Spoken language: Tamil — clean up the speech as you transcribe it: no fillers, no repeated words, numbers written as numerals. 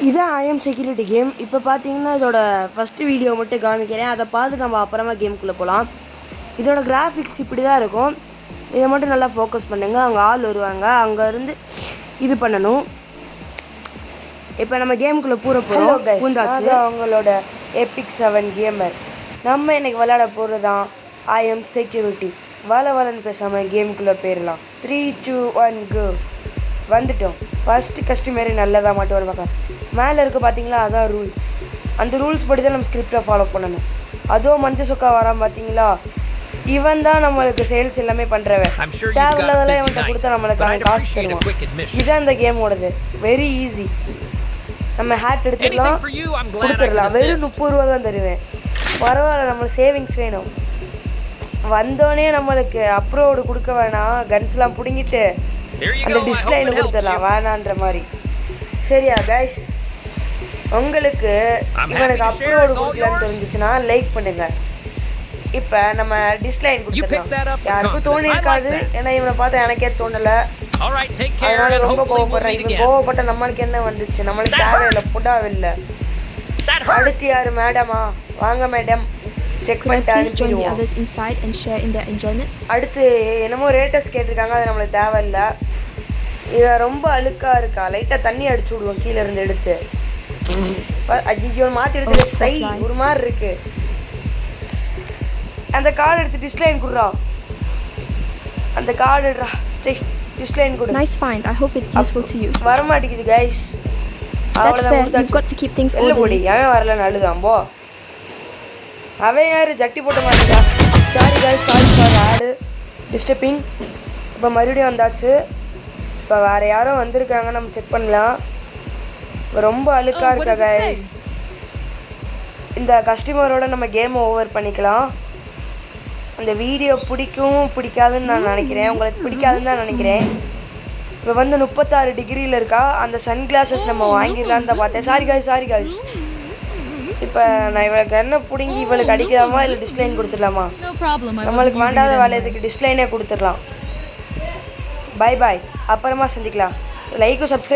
இதான் ஐஎம் செக்யூரிட்டி கேம். இப்போ பார்த்தீங்கன்னா இதோட ஃபஸ்ட்டு வீடியோ மட்டும் காமிக்கிறேன். அதை பார்த்து நம்ம அப்புறமா கேமுக்குள்ளே போகலாம். இதோட கிராஃபிக்ஸ் இப்படி தான் இருக்கும். இதை மட்டும் நல்லா ஃபோக்கஸ் பண்ணுங்கள். அங்கே ஆள் வருவாங்க, அங்கேருந்து இது பண்ணணும். இப்போ நம்ம கேமுக்குள்ளே பூந்தாச்சு. அவங்களோட எபிக் 7 கேமர். நம்ம இன்றைக்கி விளையாட போகிறது தான் ஐஎம் செக்யூரிட்டி. வளன்னு பேசாமல் கேமுக்குள்ளே போயிடலாம். 3, 2, 1 கோ. வந்துட்டோம். ஃபஸ்ட்டு கஸ்டமரி நல்லதாக மட்டும் வர பார்க்கலாம். மேலே இருக்க பார்த்தீங்களா, அதான் ரூல்ஸ். அந்த ரூல்ஸ் படி தான் நம்ம ஸ்கிரிப்டை ஃபாலோ பண்ணணும். அதுவும் மஞ்சள் சொக்கா வரான் பார்த்தீங்களா, இவன் தான் நம்மளுக்கு சேல்ஸ் எல்லாமே பண்ணுறவன். தேவையில்லாதெல்லாம் இவன்கிட்ட கொடுத்தா நம்மளுக்கு காசு தருவான். இதுதான் இந்த கேமோடது. Very easy. நம்ம ஹேட் எடுத்துக்கலாம், கொடுத்துடலாம். வெறும் 30 ரூபா தான் தருவேன். பரவாயில்ல, நம்மளுக்கு சேவிங்ஸ் வேணும். வந்தோடனே நம்மளுக்கு அப்ரோடு கொடுக்க வேணாம். கன்ஸ்லாம் பிடுங்கிட்டு அந்த டிஸ்லைனு கொடுத்துடலாம் வேணான்ற மாதிரி. சரியா கைஸ்? உங்களுக்கு இவனுக்கு அப்ரோடு கொடுக்கலான்னு தெரிஞ்சிச்சுன்னா லைக் பண்ணுங்கள். இப்போ நம்ம டிஸ்லைன் கொடுத்துடலாம். யாருக்கும் தோணி இருக்காது, ஏன்னா இவனை பார்த்தா எனக்கே தோணலை. அதனால ரொம்ப கோவப்படுறேன். இவன் கோவப்பட்ட நம்மளுக்கு என்ன வந்துச்சு? நம்மளுக்கு தேவையில்லை, புடாவில்லை. அடுத்து யார்? மேடமா? வாங்க மேடம், செக் பண்ணிட்டு அனுப்பிடுவோம். அடுத்து என்னமோ ரேட்டஸ் கேட்டிருக்காங்க, அது நம்மளுக்கு தேவையில்லை. இவன் ரொம்ப அழுக்காக இருக்கா, லைட்டாக தண்ணி அடிச்சு விடுவோம் கீழே இருந்து எடுத்து. ஐயோ, மாற்றி எடுத்து சை ஒரு மாதிரி இருக்கு. அந்த கார்டு எடுத்து டிஸ்லைன் கொடுறா. அந்த கார்டு எடுறா. டிஸ்லைன் கொடு. Nice find. I hope it's useful to you. வர மாட்டேங்குது guys. That's fair. You've got to keep things orderly. அவன் வரல, நல்லதான் போ. அவன் யாரு? ஜட்டி போட்ட மாட்டேங்கா. சாரி கைஸ், சாரி ஃபார் ஆடு டிஸ்டர்பிங். இப்போ மறுபடியும் வந்தாச்சு. இப்போ வேறு யாரோ வந்திருக்காங்க, நம்ம செக் பண்ணலாம். இப்போ ரொம்ப அழுக்காக இருக்கா கைஸ். இந்த கஸ்டமரோட நம்ம கேமை ஓவர் பண்ணிக்கலாம். அந்த வீடியோ பிடிக்காதுன்னு நான் நினைக்கிறேன். உங்களுக்கு பிடிக்காதுன்னு தான் நினைக்கிறேன். இப்போ வந்து 36 டிகிரியில் இருக்கா. அந்த சன் கிளாஸஸ் நம்ம வாங்கிடலான்னு தான் பார்த்தேன். Sorry guys. இப்போ நான் இவளுக்கு என்ன பிடுங்கி இவளுக்கு அடிக்கலாமா இல்லை டிஸ்லைன் கொடுத்துடலாமா? நம்மளுக்கு வேண்டாத வேலையதுக்கு டிஸ்லைனே கொடுத்துடலாம். பாய், அப்புறமா சந்திக்கலாம். லைக்கும் சப்ஸ்கிரைப்